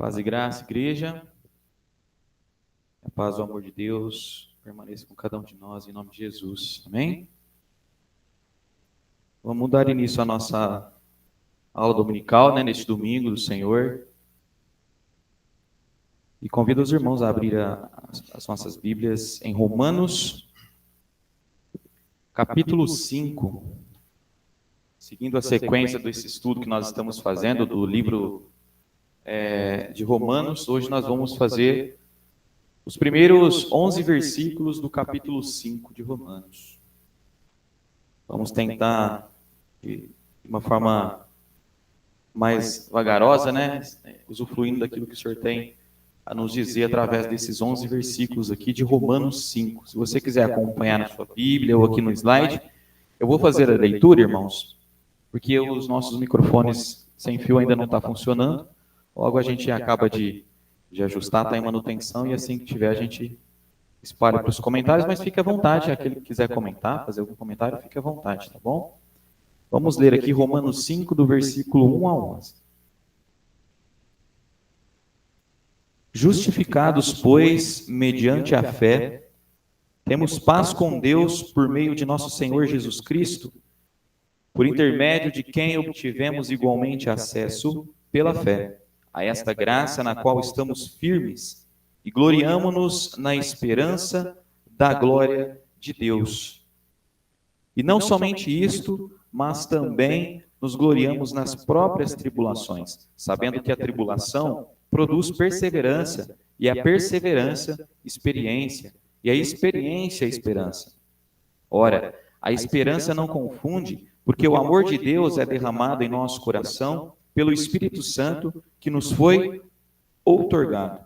Paz e graça, igreja. A paz do amor de Deus permaneça com cada um de nós, em nome de Jesus. Amém? Vamos dar início à nossa aula dominical, neste domingo do Senhor. E convido os irmãos a abrir as nossas Bíblias em Romanos, capítulo 5. Seguindo a sequência desse estudo que nós estamos fazendo do livro de Romanos, hoje nós vamos fazer os primeiros 11 versículos do capítulo 5 de Romanos. Vamos tentar, de uma forma mais vagarosa, usufruindo daquilo que o Senhor tem a nos dizer através desses 11 versículos aqui de Romanos 5. Se você quiser acompanhar na sua Bíblia ou aqui no slide, eu vou fazer a leitura, irmãos, porque os nossos microfones sem fio ainda não estão funcionando. Logo a gente acaba de ajustar, está em manutenção, e assim que tiver a gente espalha para os comentários, mas fique à vontade, aquele que quiser comentar, fazer algum comentário, fique à vontade, tá bom? Vamos ler aqui Romanos 5, do versículo 1 a 11. Justificados, pois, mediante a fé, temos paz com Deus por meio de nosso Senhor Jesus Cristo, por intermédio de quem obtivemos igualmente acesso pela fé a esta graça na qual estamos firmes e gloriamo-nos na esperança da glória de Deus. E não somente isto, mas também nos gloriamos nas próprias tribulações, sabendo que a tribulação produz perseverança, e a perseverança, experiência, e a experiência, esperança. Ora, a esperança não confunde, porque o amor de Deus é derramado em nosso coração pelo Espírito Santo que nos foi outorgado.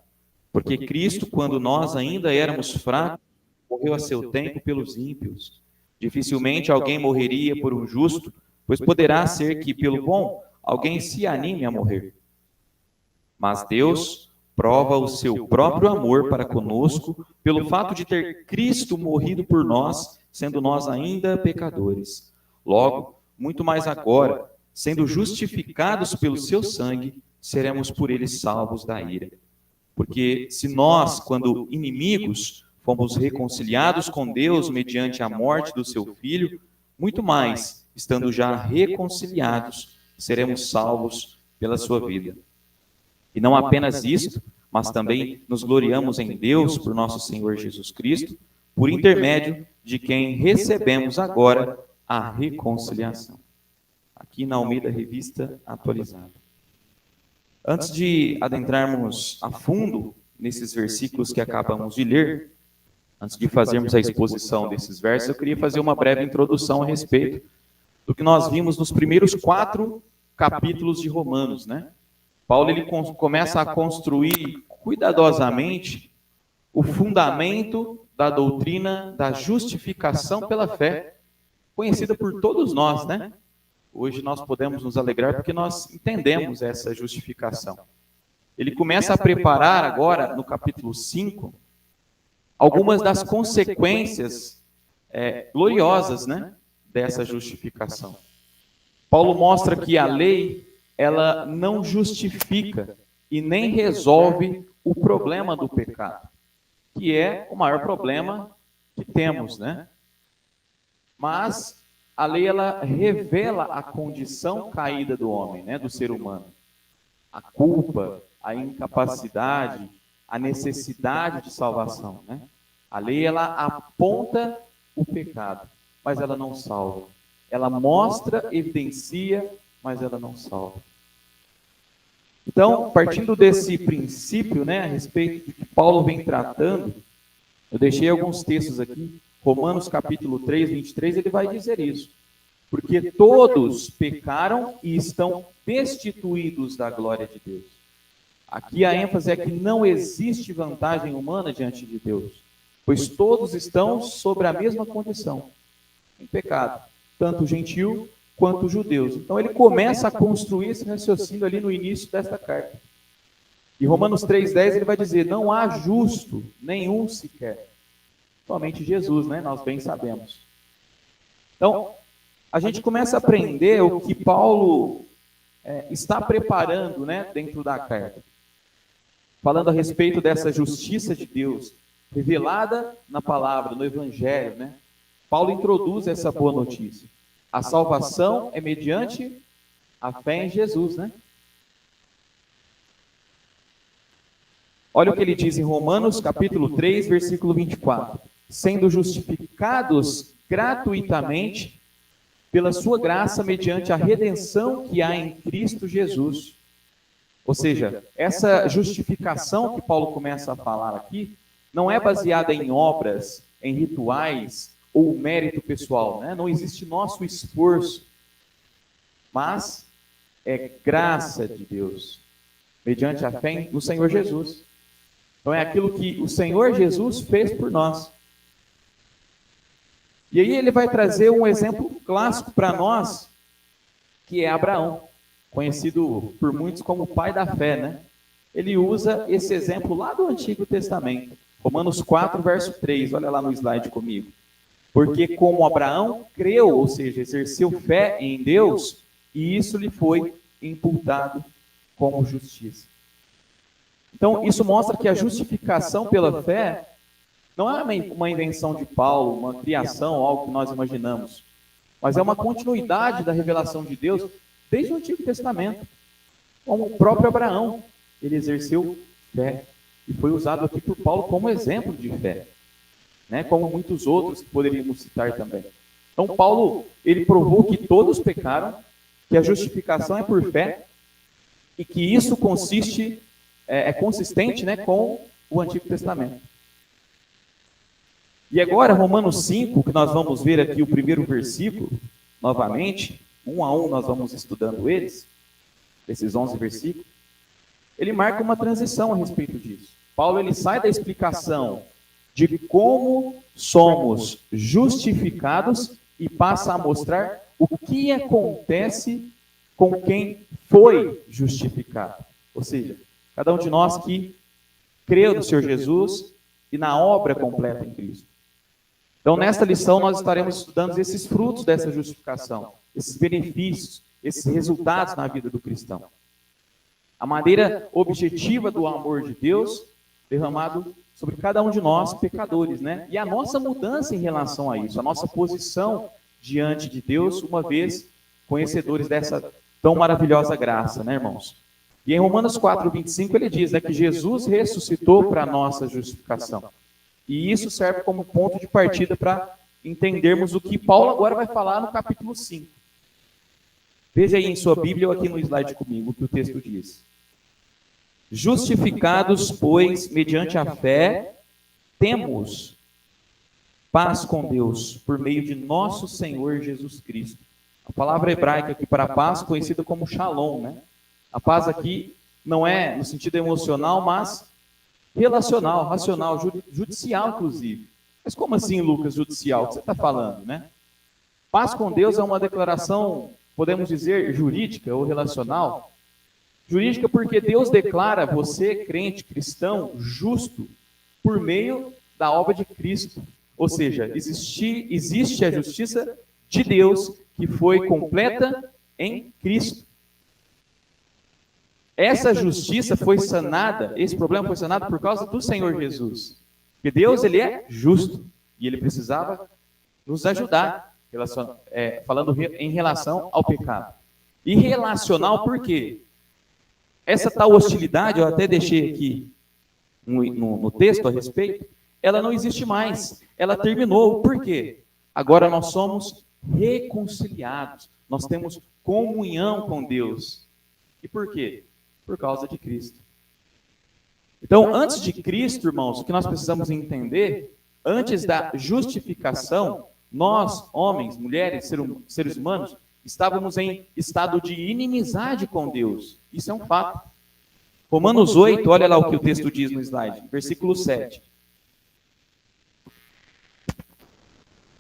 Porque Cristo, quando nós ainda éramos fracos, morreu a seu tempo pelos ímpios. Dificilmente alguém morreria por um justo, pois poderá ser que, pelo bom, alguém se anime a morrer. Mas Deus prova o seu próprio amor para conosco pelo fato de ter Cristo morrido por nós, sendo nós ainda pecadores. Logo, muito mais agora, sendo justificados pelo seu sangue, seremos por ele salvos da ira. Porque se nós, quando inimigos, fomos reconciliados com Deus mediante a morte do seu Filho, muito mais, estando já reconciliados, seremos salvos pela sua vida. E não apenas isto, mas também nos gloriamos em Deus por nosso Senhor Jesus Cristo, por intermédio de quem recebemos agora a reconciliação. Aqui na Almeida Revista Atualizada. Antes de adentrarmos a fundo nesses versículos que acabamos de ler, antes de fazermos a exposição desses versos, eu queria fazer uma breve introdução a respeito do que nós vimos nos primeiros 4 capítulos de Romanos, Paulo ele começa a construir cuidadosamente o fundamento da doutrina da justificação pela fé, conhecida por todos nós, Hoje nós podemos nos alegrar porque nós entendemos essa justificação. Ele começa a preparar agora, no capítulo 5, algumas das consequências gloriosas, dessa justificação. Paulo mostra que a lei ela não justifica e nem resolve o problema do pecado, que é o maior problema que temos, Mas a lei ela revela a condição caída do homem, do ser humano. A culpa, a incapacidade, a necessidade de salvação, A lei ela aponta o pecado, mas ela não salva. Ela mostra, evidencia, mas ela não salva. Então, partindo desse princípio, a respeito do que Paulo vem tratando, eu deixei alguns textos aqui. Romanos capítulo 3, 23, ele vai dizer isso. Porque todos pecaram e estão destituídos da glória de Deus. Aqui a ênfase é que não existe vantagem humana diante de Deus, pois todos estão sobre a mesma condição, em pecado, tanto o gentio quanto os judeus. Então ele começa a construir esse raciocínio ali no início desta carta. E Romanos 3,10 ele vai dizer, não há justo nenhum sequer. Somente Jesus, nós bem sabemos. Então, a gente começa a aprender o que Paulo está preparando dentro da carta. falando a respeito dessa justiça de Deus, revelada na palavra, no Evangelho, né? Paulo introduz essa boa notícia. A salvação é mediante a fé em Jesus, né? Olha o que ele diz em Romanos, capítulo 3, versículo 24. Sendo justificados gratuitamente pela sua graça mediante a redenção que há em Cristo Jesus. Ou seja, essa justificação que Paulo começa a falar aqui não é baseada em obras, em rituais ou mérito pessoal, né? Não existe nosso esforço, mas é graça de Deus, mediante a fé no Senhor Jesus. Então é aquilo que o Senhor Jesus fez por nós. E aí ele vai trazer um exemplo clássico para nós, que é Abraão, conhecido por muitos como o pai da fé, né? Ele usa esse exemplo lá do Antigo Testamento. Romanos 4, verso 3, olha lá no slide comigo. Porque como Abraão creu, ou seja, exerceu fé em Deus, e isso lhe foi imputado como justiça. Então, isso mostra que a justificação pela fé não é uma invenção de Paulo, uma criação, algo que nós imaginamos, mas é uma continuidade da revelação de Deus desde o Antigo Testamento. Como o próprio Abraão, ele exerceu fé e foi usado aqui por Paulo como exemplo de fé, né? Como muitos outros que poderíamos citar também. Então, Paulo, ele provou que todos pecaram, que a justificação é por fé e que isso é consistente, né, com o Antigo Testamento. E agora, Romanos 5, que nós vamos ver aqui o primeiro versículo, novamente, um a um nós vamos estudando esses 11 versículos, ele marca uma transição a respeito disso. Paulo, ele sai da explicação de como somos justificados e passa a mostrar o que acontece com quem foi justificado. Ou seja, cada um de nós que creu no Senhor Jesus e na obra completa em Cristo. Então, nesta lição, nós estaremos estudando esses frutos dessa justificação, esses benefícios, esses resultados na vida do cristão. A maneira objetiva do amor de Deus derramado sobre cada um de nós, pecadores, né? E a nossa mudança em relação a isso, a nossa posição diante de Deus, uma vez conhecedores dessa tão maravilhosa graça, né, irmãos? E em Romanos 4, 25, ele diz, né, que Jesus ressuscitou para a nossa justificação. E isso serve como ponto de partida para entendermos o que Paulo agora vai falar no capítulo 5. Veja aí em sua Bíblia ou aqui no slide comigo o que o texto diz. Justificados, pois, mediante a fé, temos paz com Deus, por meio de nosso Senhor Jesus Cristo. A palavra hebraica aqui para paz, conhecida como shalom, né? A paz aqui não é no sentido emocional, mas relacional, racional, judicial, inclusive. Mas como assim, Lucas, judicial? O que você está falando, né? Paz com Deus é uma declaração, podemos dizer, jurídica ou relacional. Jurídica porque Deus declara você, crente, cristão, justo, por meio da obra de Cristo. Ou seja, existe a justiça de Deus que foi completa em Cristo. Essa justiça foi sanada, esse problema foi sanado por causa do Senhor Jesus. Porque Deus, ele é justo e ele precisava nos ajudar, falando em relação ao pecado. E relacional por quê? Essa tal hostilidade, eu até deixei aqui no texto a respeito, ela não existe mais, ela terminou. Por quê? Agora nós somos reconciliados, nós temos comunhão com Deus. E por quê? Por causa de Cristo. Então, antes de Cristo, irmãos, o que nós precisamos entender, antes da justificação, nós, homens, mulheres, seres humanos, estávamos em estado de inimizade com Deus. Isso é um fato. Romanos 8, olha lá o que o texto diz no slide, versículo 7.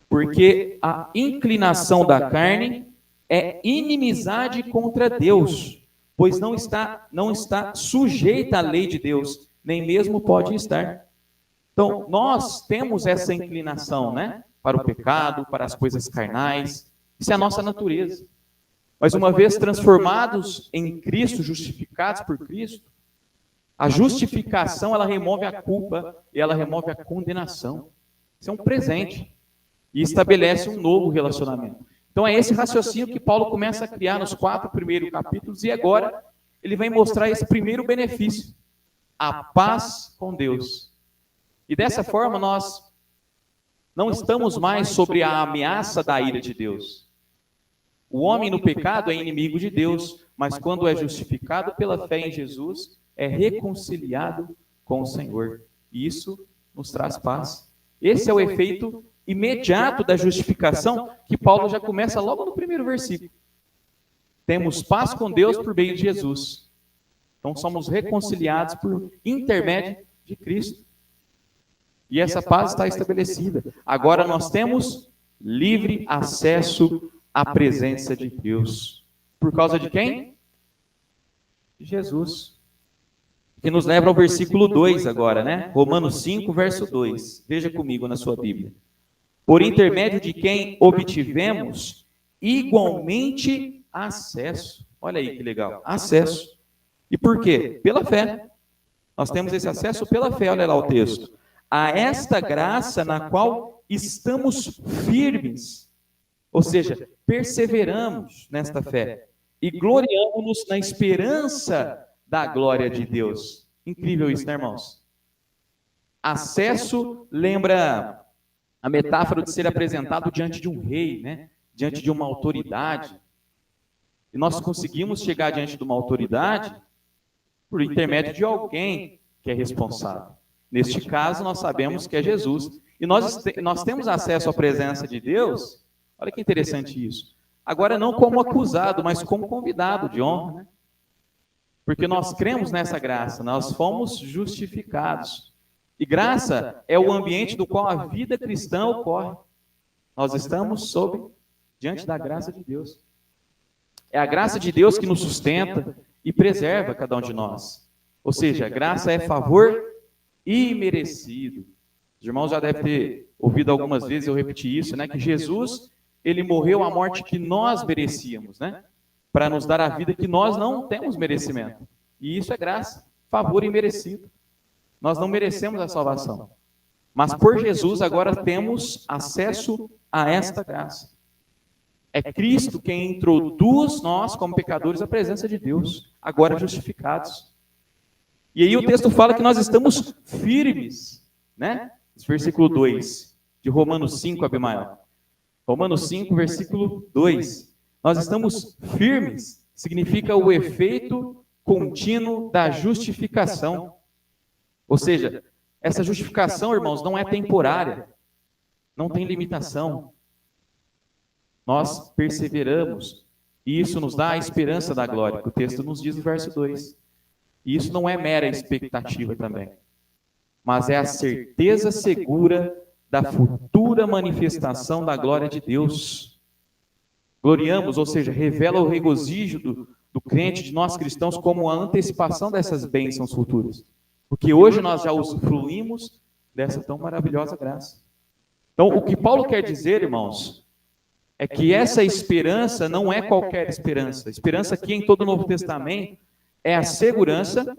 Porque a inclinação da carne é inimizade contra Deus, pois não está sujeita à lei de Deus, nem mesmo pode estar. Então, nós temos essa inclinação, né? Para o pecado, para as coisas carnais. Isso é a nossa natureza. Mas uma vez transformados em Cristo, justificados por Cristo, A justificação, ela remove a culpa e ela remove a condenação. Isso é um presente e estabelece um novo relacionamento. Então é esse raciocínio que Paulo começa a criar nos 4 primeiros capítulos e agora ele vai mostrar esse primeiro benefício, a paz com Deus. E dessa forma nós não estamos mais sobre a ameaça da ira de Deus. O homem no pecado é inimigo de Deus, mas quando é justificado pela fé em Jesus, é reconciliado com o Senhor. E isso nos traz paz. Esse é o efeito imediato da justificação que Paulo já começa logo no primeiro versículo. Temos paz com Deus por meio de Jesus. Então somos reconciliados por intermédio de Cristo. E essa paz está estabelecida. Agora nós temos livre acesso à presença de Deus. Por causa de quem? De Jesus. Que nos leva ao versículo 2 agora, né? Romanos 5, verso 2. Veja comigo na sua Bíblia. Por intermédio de quem obtivemos igualmente acesso. Olha aí que legal. Acesso. E por quê? Pela fé. Nós temos esse acesso pela fé. Olha lá o texto. A esta graça na qual estamos firmes. Ou seja, perseveramos nesta fé. E gloriamos-nos na esperança da glória de Deus. Incrível isso, né, irmãos? Acesso lembra a metáfora de ser apresentado diante de um rei, né? Diante de uma autoridade. E nós conseguimos chegar diante de uma autoridade por intermédio de alguém que é responsável. Neste caso, nós sabemos que é Jesus. E nós temos acesso à presença de Deus. Olha que interessante isso. Agora, não como acusado, mas como convidado de honra, né? Porque nós cremos nessa graça, nós fomos justificados. E graça é o ambiente do qual a vida cristã ocorre. Nós estamos diante da graça de Deus. É a graça de Deus que nos sustenta e preserva cada um de nós. Ou seja, a graça é favor imerecido. Os irmãos já devem ter ouvido algumas vezes eu repetir isso, né? Que Jesus, ele morreu a morte que nós merecíamos, né? Para nos dar a vida que nós não temos merecimento. E isso é graça, favor imerecido. Nós não merecemos a salvação. Mas por Jesus agora temos acesso a esta graça. É Cristo quem introduz nós, como pecadores, à presença de Deus, agora justificados. E aí o texto fala que nós estamos firmes, né? Versículo 2 de Romanos 5, Abimael. Romanos 5, versículo 2. Nós estamos firmes, significa o efeito contínuo da justificação. Ou seja, essa justificação, irmãos, não é temporária, não tem limitação. Nós perseveramos, e isso nos dá a esperança da glória, que o texto nos diz no verso 2. E isso não é mera expectativa também, mas é a certeza segura da futura manifestação da glória de Deus. Gloriamos, ou seja, revela o regozijo do crente, de nós cristãos, como a antecipação dessas bênçãos futuras. Porque hoje nós já usufruímos dessa tão maravilhosa graça. Então, o que Paulo quer dizer, irmãos, é que essa esperança não é qualquer esperança. A esperança aqui em todo o Novo Testamento é a segurança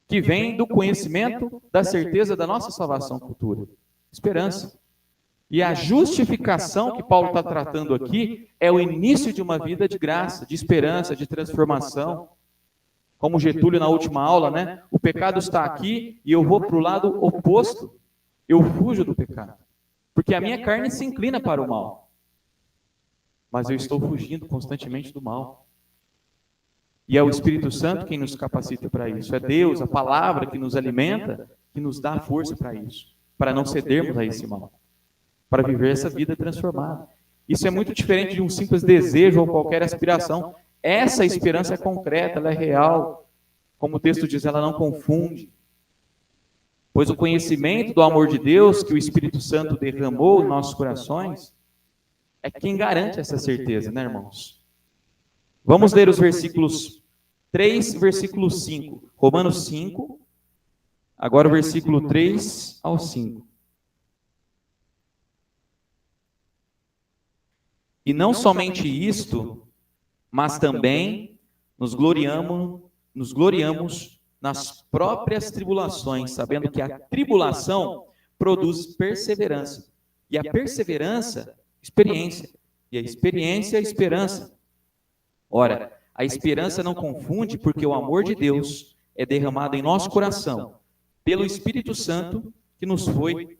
que vem do conhecimento, da certeza da nossa salvação futura. Esperança. E a justificação que Paulo está tratando aqui é o início de uma vida de graça, de esperança, de transformação. Como Getúlio na última aula, né? O pecado está aqui e eu vou para o lado oposto. Eu fujo do pecado. Porque a minha carne se inclina para o mal. Mas eu estou fugindo constantemente do mal. E é o Espírito Santo quem nos capacita para isso. É Deus, a palavra que nos alimenta, que nos dá força para isso. Para não cedermos a esse mal. Para viver essa vida transformada. Isso é muito diferente de um simples desejo ou qualquer aspiração. Essa esperança é concreta, ela é real. Como o texto diz, ela não confunde. Pois o conhecimento do amor de Deus que o Espírito Santo derramou em nossos corações é quem garante essa certeza, né, irmãos? Vamos ler os versículos 3 e versículo 5. Romanos 5, agora o versículo 3 ao 5. E não somente isto, mas também nos gloriamos nas próprias tribulações, sabendo que a tribulação produz perseverança. E a perseverança, experiência. E a experiência, esperança. Ora, a esperança não confunde, porque o amor de Deus é derramado em nosso coração pelo Espírito Santo que nos foi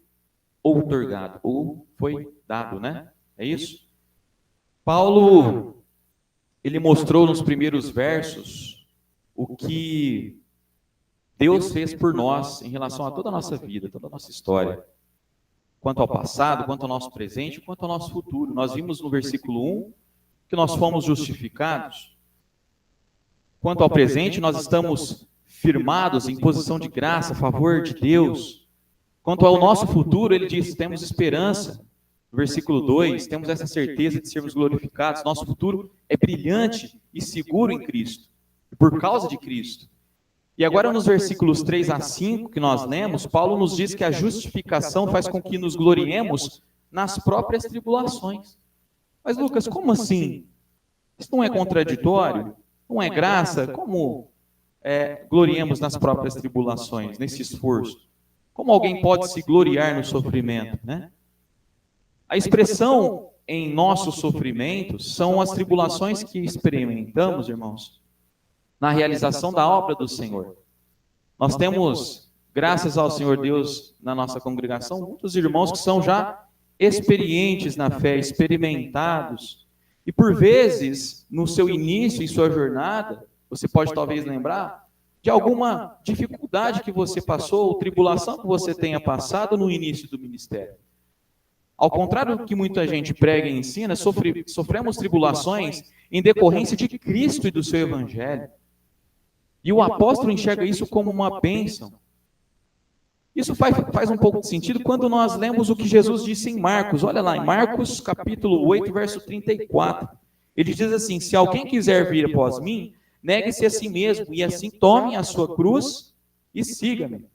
outorgado, ou foi dado, né? É isso? Paulo, ele mostrou nos primeiros versos o que Deus fez por nós em relação a toda a nossa vida, toda a nossa história. Quanto ao passado, quanto ao nosso presente, quanto ao nosso futuro. Nós vimos no versículo 1 que nós fomos justificados. Quanto ao presente, nós estamos firmados em posição de graça, a favor de Deus. Quanto ao nosso futuro, ele diz, temos esperança. No versículo 2, temos essa certeza de sermos glorificados. Nosso futuro é brilhante e seguro em Cristo, por causa de Cristo. E agora nos versículos 3 a 5 que nós lemos, Paulo nos diz que a justificação faz com que nos gloriemos nas próprias tribulações. Mas Lucas, como assim? Isso não é contraditório? Não é graça? Como gloriemos nas próprias tribulações, nesse esforço? Como alguém pode se gloriar no sofrimento, né? A expressão em nossos sofrimentos são as tribulações que experimentamos, irmãos, na realização da obra do Senhor. Nós temos, graças ao Senhor Deus, na nossa congregação, muitos irmãos que são já experientes na fé, experimentados. E por vezes, no seu início e sua jornada, você pode talvez lembrar de alguma dificuldade que você passou, ou tribulação que você tenha passado no início do ministério. Ao contrário do que muita gente prega e ensina, sofremos tribulações em decorrência de Cristo e do seu Evangelho. E o apóstolo enxerga isso como uma bênção. Isso faz um pouco de sentido quando nós lemos o que Jesus disse em Marcos. Olha lá, em Marcos capítulo 8, verso 34. Ele diz assim, se alguém quiser vir após mim, negue-se a si mesmo e assim tome a sua cruz e siga-me.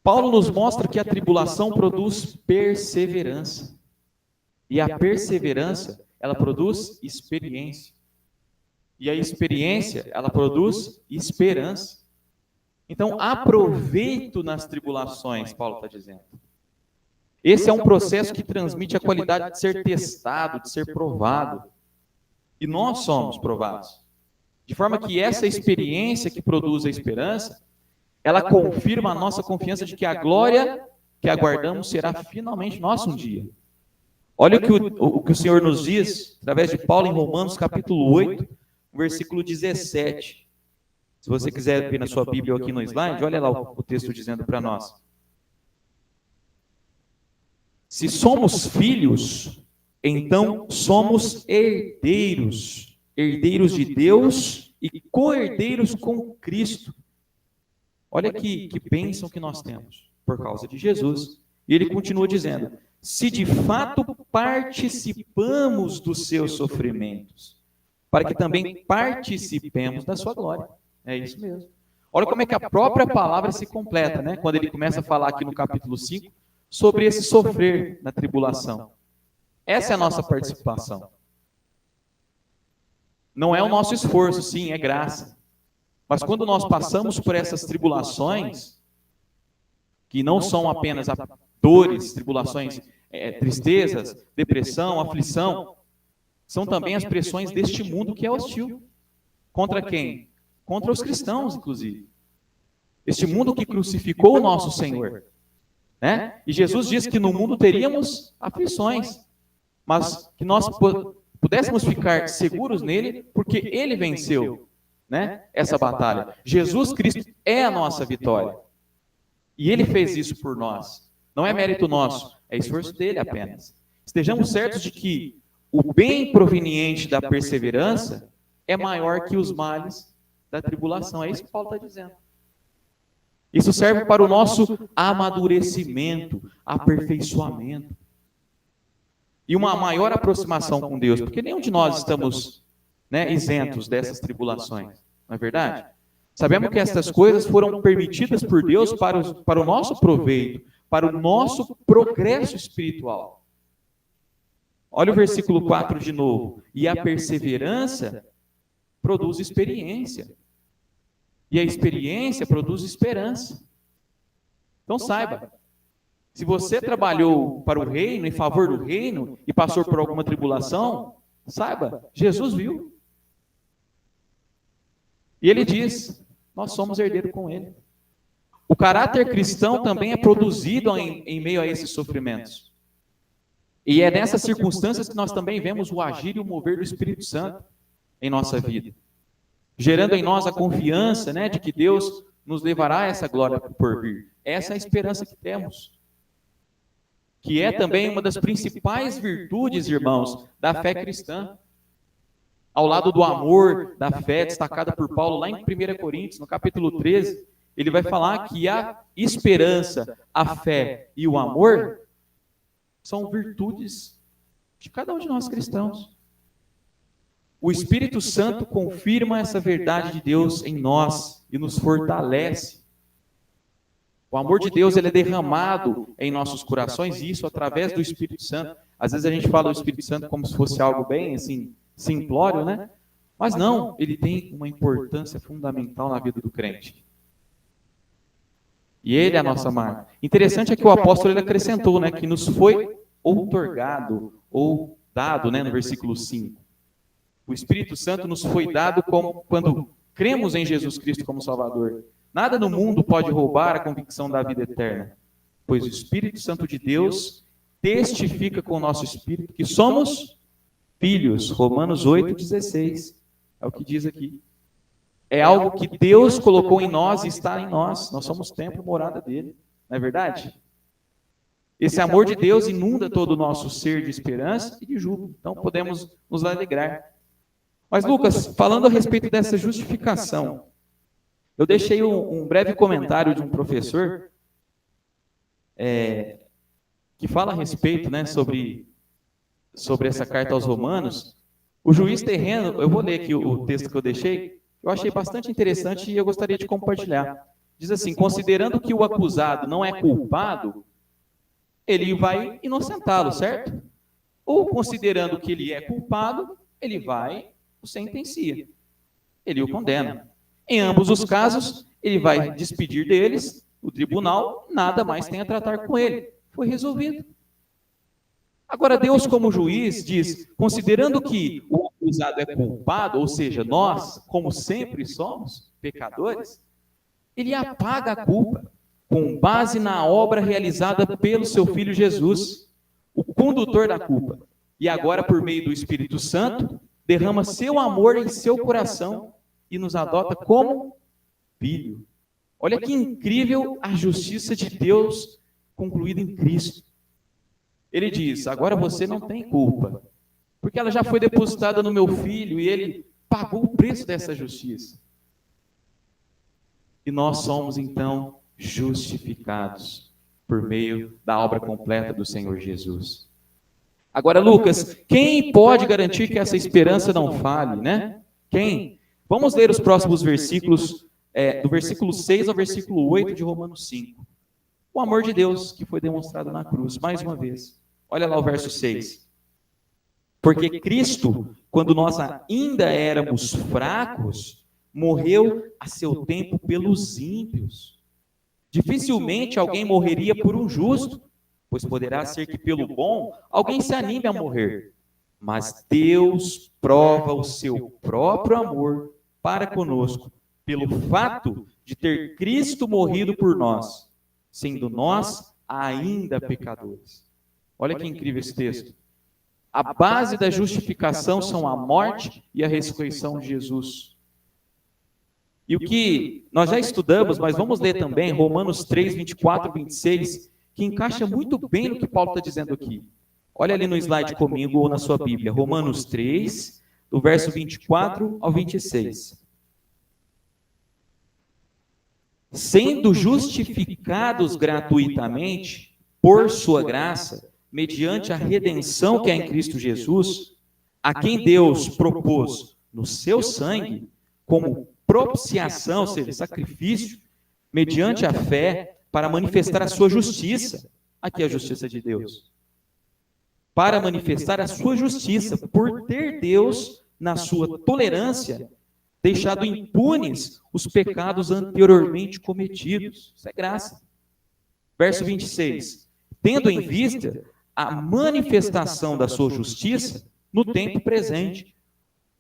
Paulo nos mostra que a tribulação produz perseverança. E a perseverança, ela produz experiência. E a experiência, ela produz esperança. Então, aproveito nas tribulações, Paulo está dizendo. Esse é um processo que transmite a qualidade de ser testado, de ser provado. E nós somos provados. De forma que essa experiência que produz a esperança, ela confirma a nossa confiança de que a glória que aguardamos será finalmente nossa um dia. Olha o que o Senhor nos diz, através de Paulo, em Romanos capítulo 8, versículo 17. Se você quiser ver na sua Bíblia aqui no slide, olha lá o texto dizendo para nós. Se somos filhos, então somos herdeiros, herdeiros de Deus e co-herdeiros com Cristo. Olha que bênção que nós temos por causa de Jesus. E ele continua dizendo, se de fato participamos dos seus sofrimentos, para que também participemos da sua glória. É isso mesmo. Olha como é que a própria palavra se completa, né? Quando ele começa a falar aqui no capítulo 5, sobre esse sofrer na tribulação. Essa é a nossa participação. Não é o nosso esforço, sim, é graça. Mas quando nós passamos por essas tribulações, que não são apenas dores, tribulações, tristezas, depressão, aflição, são também as pressões deste mundo que é hostil. Contra quem? Contra os cristãos, inclusive. Este mundo que crucificou o nosso Senhor. Né? E Jesus diz que no mundo teríamos aflições, mas que nós pudéssemos ficar seguros nele, porque ele venceu, né, essa batalha. Jesus Cristo é a nossa vitória. E ele fez isso por nós. Não é mérito nosso, é esforço dele apenas. Estejamos certos de que o bem proveniente da perseverança é maior que os males da tribulação. É isso que Paulo está dizendo. Isso serve para o nosso amadurecimento, aperfeiçoamento. E uma maior aproximação com Deus, porque nenhum de nós estamos, né, isentos dessas tribulações, não é verdade? Sabemos que estas coisas foram permitidas por Deus para o nosso proveito, para o nosso progresso espiritual. Olha o versículo 4 de novo. E a perseverança produz experiência. E a experiência produz esperança. Então saiba, se você trabalhou para o reino, em favor do reino, e passou por alguma tribulação, saiba, Jesus viu. E ele diz, nós somos herdeiros com ele. O caráter cristão também é produzido em meio a esses sofrimentos. E é nessas circunstâncias que nós também vemos o agir e o mover do Espírito Santo em nossa vida, gerando em nós a confiança, né, de que Deus nos levará a essa glória por vir. Essa é a esperança que temos, que é também uma das principais virtudes, irmãos, da fé cristã. Ao lado do amor, da fé, destacada por Paulo lá em 1 Coríntios, no capítulo 13, ele vai falar que a esperança, a fé e o amor são virtudes de cada um de nós cristãos. O Espírito Santo confirma essa verdade de Deus em nós e nos fortalece. O amor de Deus ele é derramado em nossos corações, e isso através do Espírito Santo. Às vezes a gente fala do Espírito Santo como se fosse algo bem assim, simplório, né? Mas não, ele tem uma importância fundamental na vida do crente. E ele é a nossa marca. Interessante é que o apóstolo ele acrescentou, né, que nos foi outorgado, ou dado, né, no versículo 5. O Espírito Santo nos foi dado como, quando cremos em Jesus Cristo como Salvador. Nada no mundo pode roubar a convicção da vida eterna, pois o Espírito Santo de Deus testifica com o nosso espírito que somos filhos. Romanos 8,16 é o que diz aqui. É algo que Deus colocou em nós e está em nós. Nós somos templo, morada dele. Não é verdade? Esse amor de Deus inunda todo o nosso ser de esperança e de júbilo. Então podemos nos alegrar. Mas Lucas, falando a respeito dessa justificação, eu deixei um breve comentário de um professor que fala a respeito, né, sobre essa carta aos Romanos. O juiz terreno, eu vou ler aqui o texto que eu deixei, eu achei bastante interessante e eu gostaria de compartilhar. Diz assim, considerando que o acusado não é culpado, ele vai inocentá-lo, certo? Ou considerando que ele é culpado, ele vai o sentencia. Ele o condena. Em ambos os casos, ele vai despedir deles, o tribunal nada mais tem a tratar com ele. Foi resolvido. Agora, Deus, como juiz, diz, considerando que o acusado é culpado, ou seja, nós, como sempre somos, pecadores, ele apaga a culpa, com base na obra realizada pelo seu Filho Jesus, o condutor da culpa. E agora, por meio do Espírito Santo, derrama seu amor em seu coração e nos adota como filho. Olha que incrível a justiça de Deus concluída em Cristo. Ele diz, agora você não tem culpa, porque ela já foi depositada no meu filho e ele pagou o preço dessa justiça. E nós somos, então, justificados por meio da obra completa do Senhor Jesus. Agora, Lucas, quem pode garantir que essa esperança não fale, né? Quem? Vamos ler os próximos versículos, do versículo 6 ao versículo 8 de Romanos 5. O amor de Deus que foi demonstrado na cruz, mais uma vez. Olha lá o verso 6. Porque Cristo, quando nós ainda éramos fracos, morreu a seu tempo pelos ímpios. Dificilmente alguém morreria por um justo, pois poderá ser que pelo bom alguém se anime a morrer. Mas Deus prova o seu próprio amor para conosco, pelo fato de ter Cristo morrido por nós, sendo nós ainda pecadores. Olha que incrível esse texto. A base da justificação são a morte e a ressurreição de Jesus. E o que nós já estudamos, mas vamos ler também, Romanos 3, 24 e 26, que encaixa muito bem no que Paulo está dizendo aqui. Olha ali no slide comigo ou na sua Bíblia, Romanos 3, do verso 24 ao 26. Sendo justificados gratuitamente por sua graça, mediante a redenção que é em Cristo Jesus, a quem Deus propôs no seu sangue, como propiciação, ou seja, sacrifício, mediante a fé, para manifestar a sua justiça. Aqui é a justiça de Deus. Para manifestar a sua justiça, por ter Deus, na sua tolerância, deixado impunes os pecados anteriormente cometidos. Isso é graça. Verso 26. Tendo em vista a manifestação da sua justiça no tempo presente,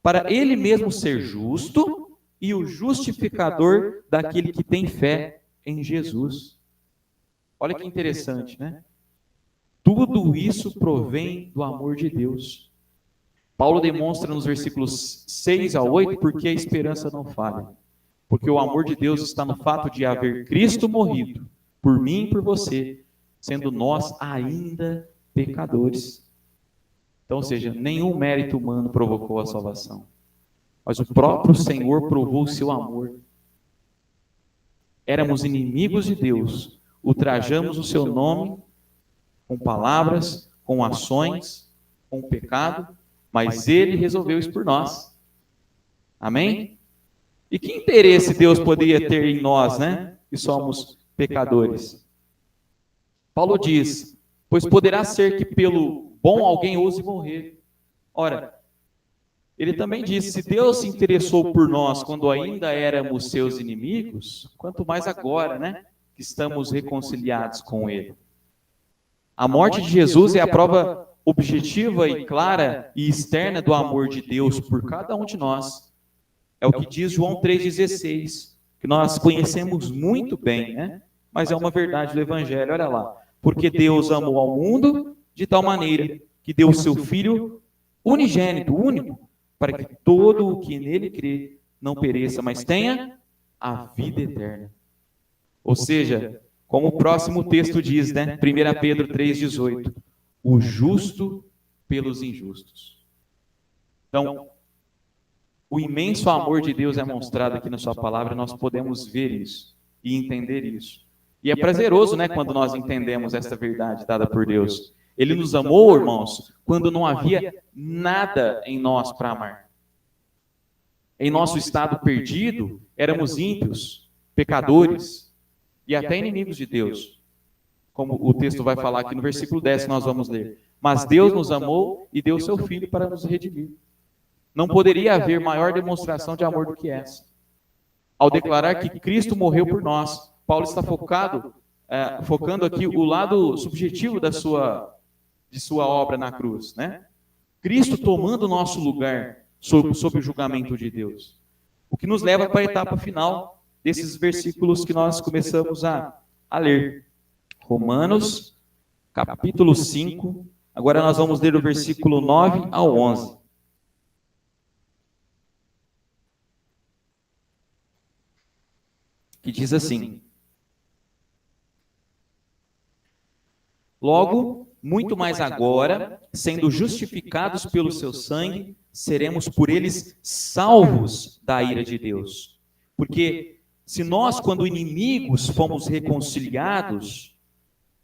para ele mesmo ser justo e o justificador daquele que tem fé em Jesus. Olha que interessante, né? Tudo isso provém do amor de Deus. Paulo demonstra nos versículos 6 a 8 porque a esperança não falha. Porque o amor de Deus está no fato de haver Cristo morrido por mim e por você, sendo nós ainda pecadores. Então, ou seja, nenhum mérito humano provocou a salvação, mas o próprio Senhor provou o seu amor. Éramos inimigos de Deus, ultrajamos o seu nome com palavras, com ações, com pecado, mas ele resolveu isso por nós. Amém? E que interesse Deus poderia ter em nós, né? Que somos pecadores. Paulo diz: pois poderá ser que pelo bom alguém ouse morrer. Ora, ele também disse: se Deus se interessou por nós quando ainda éramos seus inimigos, quanto mais agora, né? Que estamos reconciliados com ele. A morte de Jesus é a prova objetiva e clara e externa do amor de Deus por cada um de nós. É o que diz João 3,16, que nós conhecemos muito bem, né? Mas é uma verdade do Evangelho, olha lá. Porque Deus amou ao mundo de tal maneira que deu o seu Filho unigênito, único, para que todo o que nele crê não pereça, mas tenha a vida eterna. Ou seja, como o próximo texto diz, né? 1 Pedro 3,18, o justo pelos injustos. Então, o imenso amor de Deus é mostrado aqui na sua palavra, nós podemos ver isso e entender isso. E é prazeroso, né, quando nós entendemos esta verdade dada por Deus. Ele nos amou, irmãos, quando não havia nada em nós para amar. Em nosso estado perdido, éramos ímpios, pecadores e até inimigos de Deus. Como o texto vai falar aqui no versículo 10 que nós vamos ler. Mas Deus nos amou e deu o seu Filho para nos redimir. Não poderia haver maior demonstração de amor do que essa. Ao declarar que Cristo morreu por nós, Paulo está focando aqui o lado subjetivo de sua obra na cruz, né? Cristo tomando o nosso lugar sob o julgamento de Deus. O que nos leva para a etapa final desses versículos que nós começamos a ler. Romanos, capítulo 5. Agora nós vamos ler o versículo 9 ao 11. Que diz assim: logo, muito mais agora, sendo justificados pelo seu sangue, seremos por eles salvos da ira de Deus. Porque se nós, quando inimigos, fomos reconciliados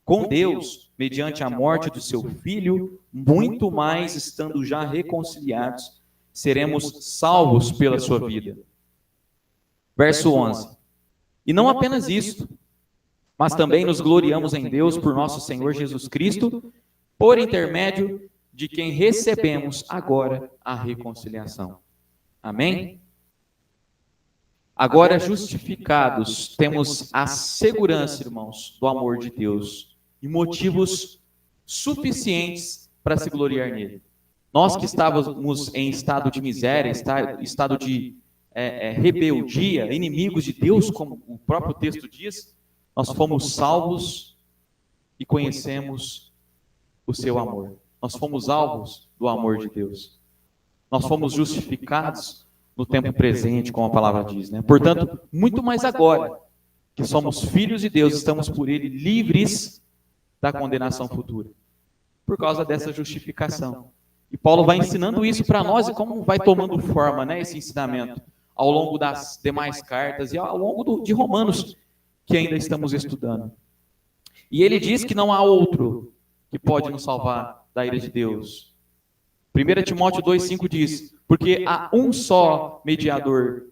com Deus, mediante a morte do seu Filho, muito mais, estando já reconciliados, seremos salvos pela sua vida. Verso 11. E não apenas isto, mas também nos gloriamos em Deus por nosso Senhor Jesus Cristo, por intermédio de quem recebemos agora a reconciliação. Amém? Agora, justificados, temos a segurança, irmãos, do amor de Deus e motivos suficientes para se gloriar nele. Nós que estávamos em estado de miséria, estado de rebeldia, inimigos de Deus, como o próprio texto diz, nós fomos salvos e conhecemos o seu amor. Nós fomos alvos do amor de Deus. Nós fomos justificados no tempo presente, como a palavra diz, né? Portanto, muito mais agora que somos filhos de Deus, estamos por ele livres da condenação futura, por causa dessa justificação. E Paulo vai ensinando isso para nós e como vai tomando forma, né, esse ensinamento ao longo das demais cartas e ao longo de Romanos, que ainda estamos estudando. E ele diz que não há outro que pode nos salvar da ira de Deus. 1 Timóteo 2,5 diz, porque há um só mediador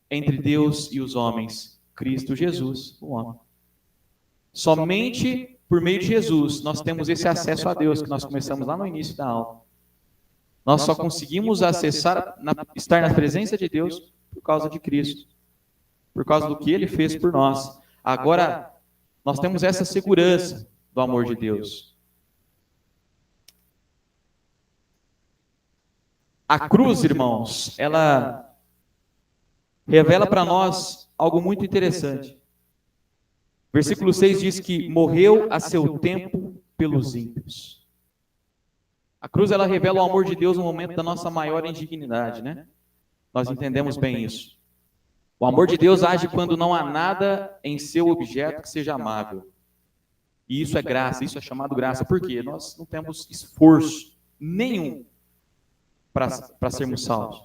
entre Deus e os homens, Cristo Jesus, o homem. Somente por meio de Jesus nós temos esse acesso a Deus, que nós começamos lá no início da aula. Nós só conseguimos acessar, estar na presença de Deus causa de Cristo, por causa do que Ele fez por nós. Agora, nós temos essa segurança do amor de Deus. A cruz, irmãos, ela revela para nós algo muito interessante. Versículo 6 diz que morreu a seu tempo pelos ímpios. A cruz, ela revela o amor de Deus no momento da nossa maior indignidade, né? Nós entendemos bem isso. O amor de Deus age quando não há nada em seu objeto que seja amável. E isso é graça, isso é chamado graça. Por quê? Nós não temos esforço nenhum para sermos salvos.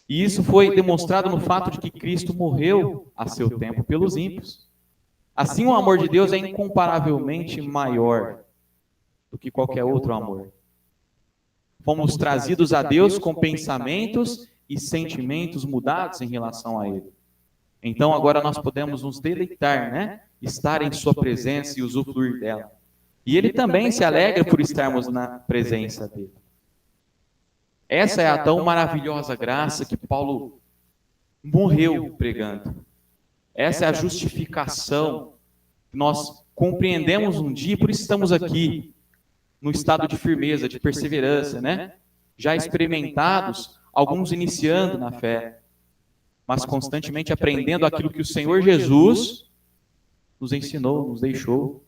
E isso foi demonstrado no fato de que Cristo morreu a seu tempo pelos ímpios. Assim, o amor de Deus é incomparavelmente maior do que qualquer outro amor. Fomos trazidos a Deus com pensamentos e sentimentos mudados em relação a Ele. Então, agora nós podemos nos deleitar, né? Estar em Sua presença e usufruir dela. E Ele também se alegra por estarmos na presença dEle. Essa é a tão maravilhosa graça que Paulo morreu pregando. Essa é a justificação que nós compreendemos um dia, por isso estamos aqui, no estado de firmeza, de perseverança, né? Já experimentados, alguns iniciando na fé, mas constantemente aprendendo aquilo que o Senhor Jesus nos ensinou, nos deixou.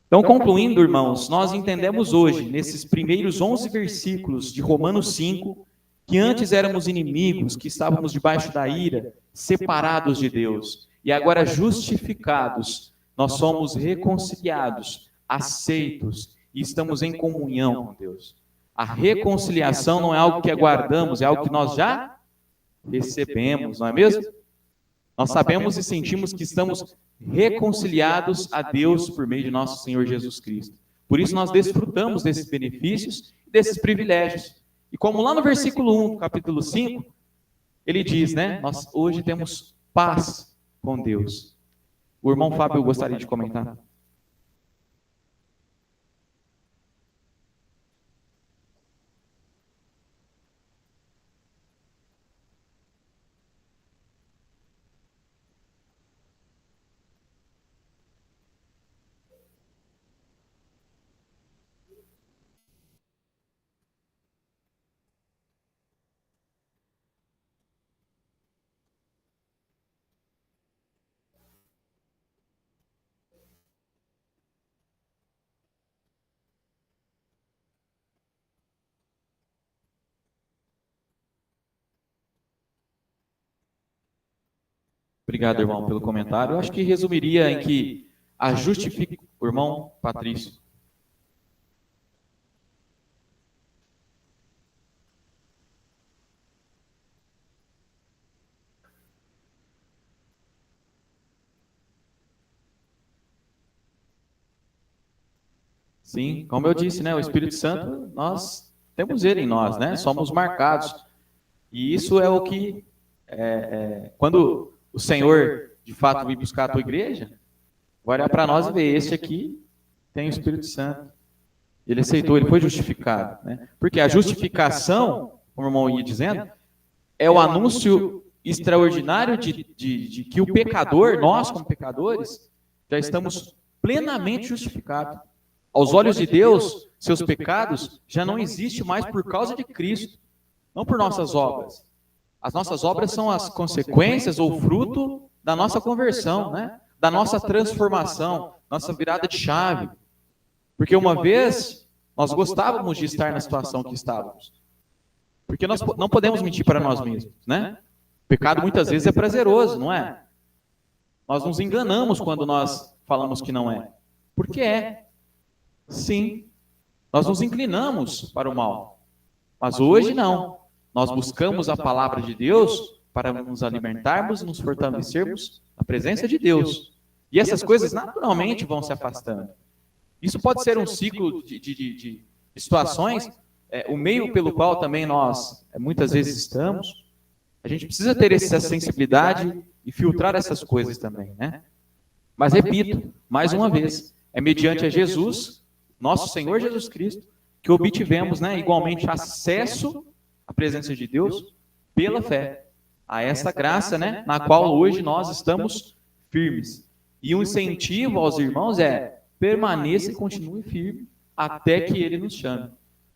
Então, concluindo, irmãos, nós entendemos hoje, nesses primeiros 11 versículos de Romanos 5, que antes éramos inimigos, que estávamos debaixo da ira, separados de Deus, e agora justificados, nós somos reconciliados, aceitos, e estamos em comunhão com Deus. A reconciliação não é algo que aguardamos, é algo que nós já recebemos, não é mesmo? Nós sabemos e sentimos que estamos reconciliados a Deus por meio de nosso Senhor Jesus Cristo. Por isso nós desfrutamos desses benefícios e desses privilégios. E como lá no versículo 1 do capítulo 5, ele diz, né? Nós hoje temos paz com Deus. O irmão Fábio gostaria de comentar. Obrigado, irmão, pelo comentário. Eu acho que resumiria em que a justificação... O irmão Patrício. Sim, como eu disse, né? O Espírito Santo, nós temos ele em nós, né? Somos marcados. E isso é o que... quando o Senhor, de fato, vir buscar a tua igreja, vai olhar para nós e ver, este aqui tem o Espírito Santo. Ele aceitou, ele foi justificado, né? Porque a justificação, como o irmão ia dizendo, é o anúncio extraordinário de que o pecador, nós como pecadores, já estamos plenamente justificados. Aos olhos de Deus, seus pecados já não existem mais por causa de Cristo, não por nossas obras. As nossas obras são as consequências ou fruto da nossa conversão, né? Da nossa transformação, nossa virada de chave. Porque uma vez nós gostávamos de estar na situação que estávamos. Porque nós não podemos mentir para nós mesmos, né? O pecado muitas vezes é prazeroso, não é? Nós nos enganamos quando nós falamos que não é. Porque é. Sim. Nós nos inclinamos para o mal. Mas hoje não. Nós buscamos a palavra de Deus para nos alimentarmos e nos fortalecermos na presença de Deus. E essas coisas naturalmente vão se afastando. Isso pode ser um ciclo de situações, o meio pelo qual também nós muitas vezes estamos. A gente precisa ter essa sensibilidade e filtrar essas coisas também, né? Mas repito, mais uma vez, é mediante a Jesus, nosso Senhor Jesus Cristo, que obtivemos, né, igualmente acesso à presença de Deus pela fé. a essa graça, né, na qual hoje nós estamos firmes. E um incentivo aos irmãos é permaneça e continue firme até que ele nos chame.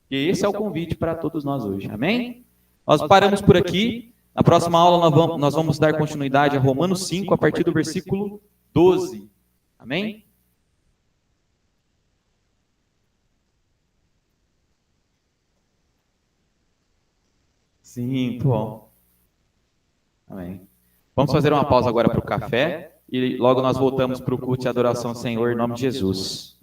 E esse é o convite para todos nós hoje. Amém? Nós paramos por aqui. Na próxima aula nós vamos dar continuidade a Romanos 5, a partir do versículo 12. Amém? Sim, bom. Amém. Vamos fazer uma pausa agora para o café e logo nós voltamos para o culto e adoração ao Senhor em nome de Jesus.